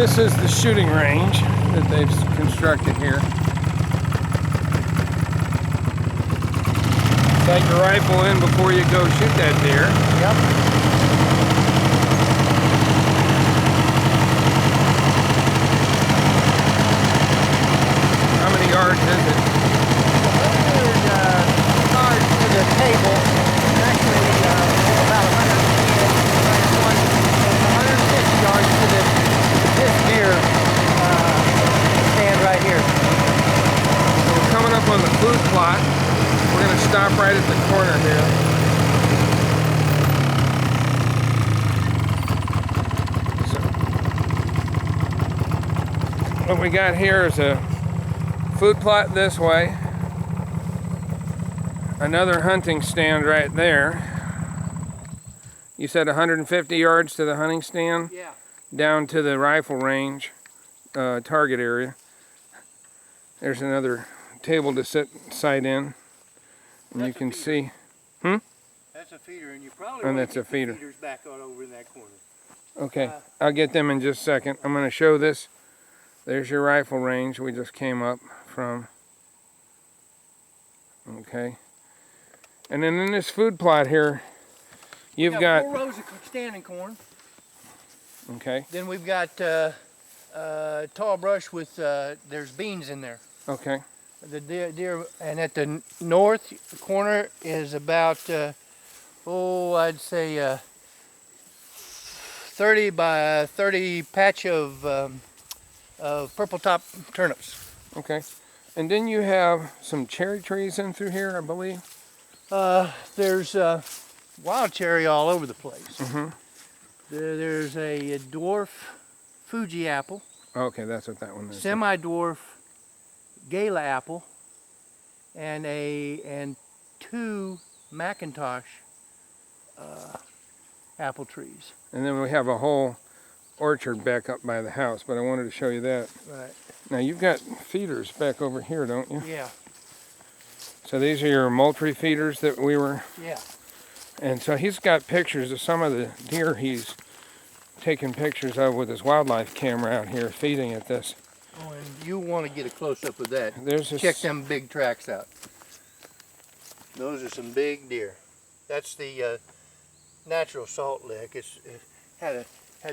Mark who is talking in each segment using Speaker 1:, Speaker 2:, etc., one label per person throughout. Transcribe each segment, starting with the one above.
Speaker 1: This is the shooting range that they've constructed here. Set your rifle in before you go shoot that deer.
Speaker 2: Yep.
Speaker 1: How many yards is it?
Speaker 2: 100 yards to the table. Actually, about 150 yards to this deer stand right here.
Speaker 1: So we're coming up on the food plot. We're going to stop right at the corner here. So what we got here is a food plot this way. Another hunting stand right there. You said 150 yards to the hunting stand?
Speaker 2: Yeah.
Speaker 1: Down to the rifle range target area. There's another table to sight in. And
Speaker 2: That's
Speaker 1: you can see.
Speaker 2: That's a feeder, and you probably
Speaker 1: And
Speaker 2: want
Speaker 1: that's
Speaker 2: to
Speaker 1: a feeder.
Speaker 2: the feeders back on over in that corner.
Speaker 1: Okay, I'll get them in just a second. I'm going to show this. There's your rifle range we just came up from. Okay. And then in this food plot here, you've got
Speaker 2: 4 rows of standing corn.
Speaker 1: Okay.
Speaker 2: Then we've got tall brush with, there's beans in there.
Speaker 1: Okay.
Speaker 2: The deer, and at the north corner is about, I'd say 30 by 30 patch of purple top turnips.
Speaker 1: Okay. And then you have some cherry trees in through here, I believe.
Speaker 2: There's wild cherry all over the place.
Speaker 1: Mm-hmm.
Speaker 2: There's a dwarf Fuji apple.
Speaker 1: Okay, that's what that one is.
Speaker 2: Semi-dwarf Gala apple, and 2 Macintosh apple trees.
Speaker 1: And then we have a whole orchard back up by the house, but I wanted to show you that.
Speaker 2: Right.
Speaker 1: Now you've got feeders back over here, don't you?
Speaker 2: Yeah.
Speaker 1: So these are your Moultrie feeders that we were...
Speaker 2: Yeah.
Speaker 1: And so he's got pictures of some of the deer he's taking pictures of with his wildlife camera out here feeding at this.
Speaker 2: Oh, and you want to get a close-up of that.
Speaker 1: There's this...
Speaker 2: Check them big tracks out. Those are some big deer. That's the natural salt lick. It had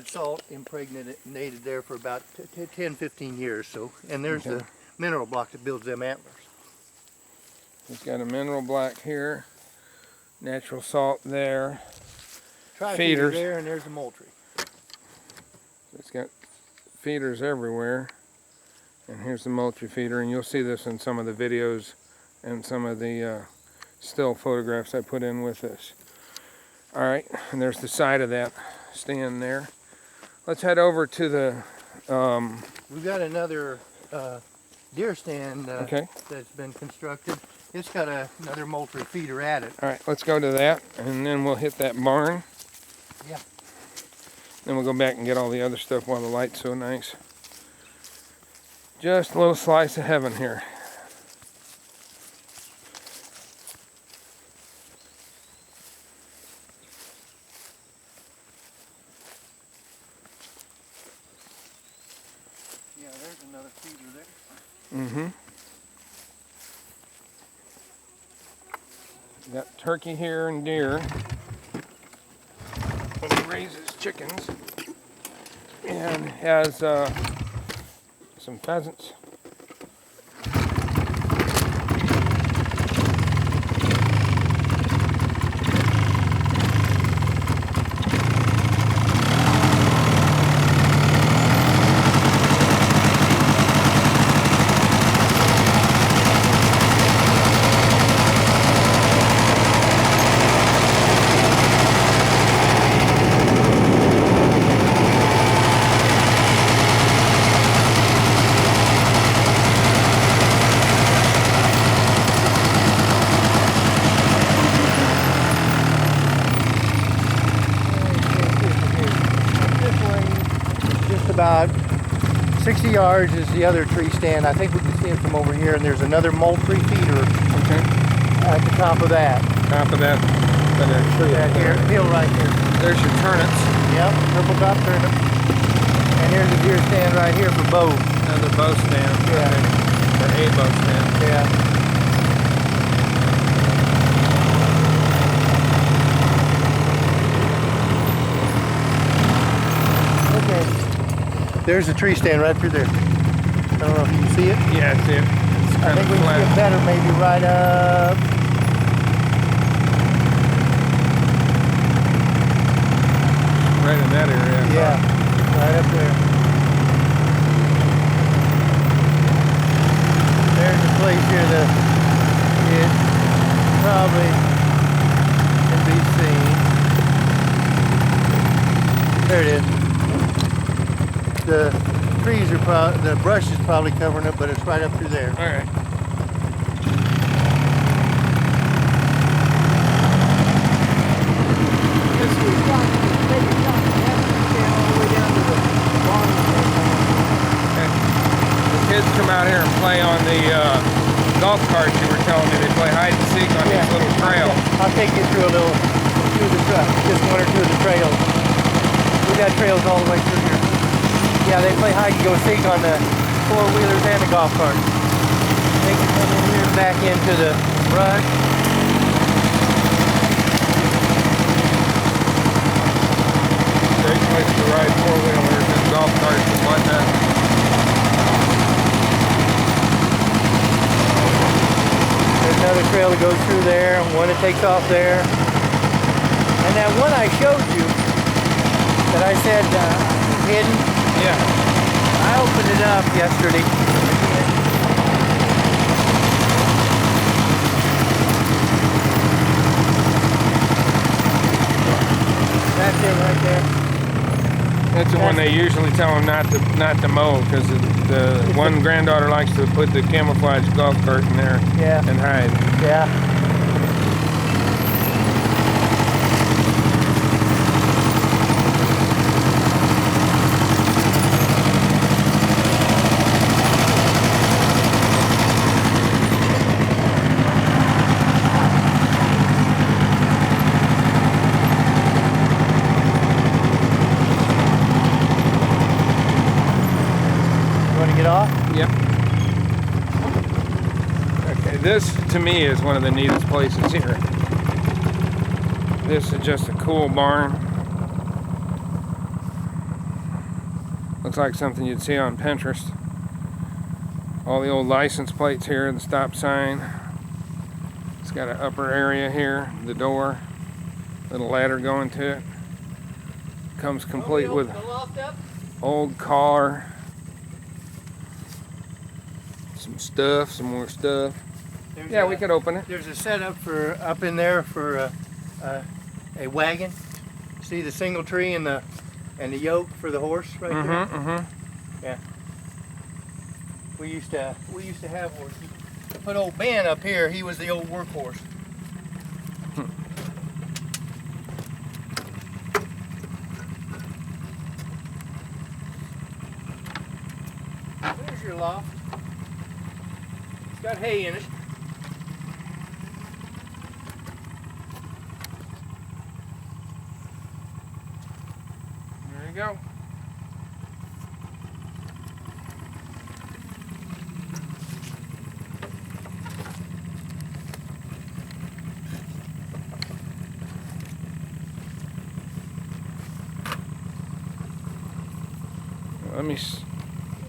Speaker 2: salt impregnated there for about 10-15 years. So, and there's the mineral block that builds them antlers.
Speaker 1: He's got a mineral black here, natural salt there.
Speaker 2: Feeders there, and there's the Moultrie.
Speaker 1: It's got feeders everywhere. And here's the Moultrie feeder, and you'll see this in some of the videos and some of the still photographs I put in with this. All right, and there's the side of that stand there. Let's head over to the...
Speaker 2: We've got another deer stand that's been constructed. It's got another Moultrie feeder at it.
Speaker 1: All right, let's go to that, and then we'll hit that barn.
Speaker 2: Yeah.
Speaker 1: Then we'll go back and get all the other stuff while the light's so nice. Just a little slice of heaven here.
Speaker 2: Yeah, there's another feeder there.
Speaker 1: Mm-hmm. Got turkey here and deer. When he raises chickens. And has some pheasants.
Speaker 2: About 60 yards is the other tree stand. I think we can see it from over here, and there's another Moultrie feeder at the top of that.
Speaker 1: Top of that
Speaker 2: That hill right here.
Speaker 1: There's your turnips.
Speaker 2: Yep, purple top turnip. And here's a deer stand right here for bow.
Speaker 1: Another bow stand.
Speaker 2: Yeah.
Speaker 1: Or a bow stand.
Speaker 2: Yeah. Okay. There's a tree stand right through there. I don't know if you can see it.
Speaker 1: Yeah, it's it. It's
Speaker 2: I
Speaker 1: kind
Speaker 2: think
Speaker 1: of
Speaker 2: we can see it
Speaker 1: flat.
Speaker 2: better maybe right up.
Speaker 1: Right in that area.
Speaker 2: Yeah, right up there. There's a place here that it probably can be seen. There it is. The trees are probably, the brush is probably covering it, but it's right up through there.
Speaker 1: All right.
Speaker 2: This was shot, take a shot, all the way down to the bottom.
Speaker 1: The kids come out here and play on the golf carts you were telling me. They play hide and seek on these little trails.
Speaker 2: I'll take you through a little, through the truck, just one or two of the trails. We got trails all the way through here. Yeah, they play hide and go seek on the four-wheelers and the golf cart. They can come in here and back into the brush.
Speaker 1: Great place to ride four-wheelers and golf carts and whatnot.
Speaker 2: There's another trail that goes through there, and one that takes off there. And that one I showed you, that I said hidden,
Speaker 1: Yeah.
Speaker 2: I opened it up yesterday. That's it right there.
Speaker 1: That's the one they usually tell them not to mow because the one granddaughter likes to put the camouflage golf cart in there
Speaker 2: Yeah.
Speaker 1: and hide.
Speaker 2: Yeah. Want to get off?
Speaker 1: Yep. Okay, this to me is one of the neatest places here. This is just a cool barn. Looks like something you'd see on Pinterest. All the old license plates here, the stop sign. It's got an upper area here, the door, little ladder going to it. Comes complete with old car. Some stuff, some more stuff. Yeah, we could open it.
Speaker 2: There's a setup for up in there for a wagon. See the single tree and the yoke for the horse right there. Yeah. We used to have horses. Put old Ben up here. He was the old workhorse. There's your loft. It's got hay in it.
Speaker 1: There you go. Let me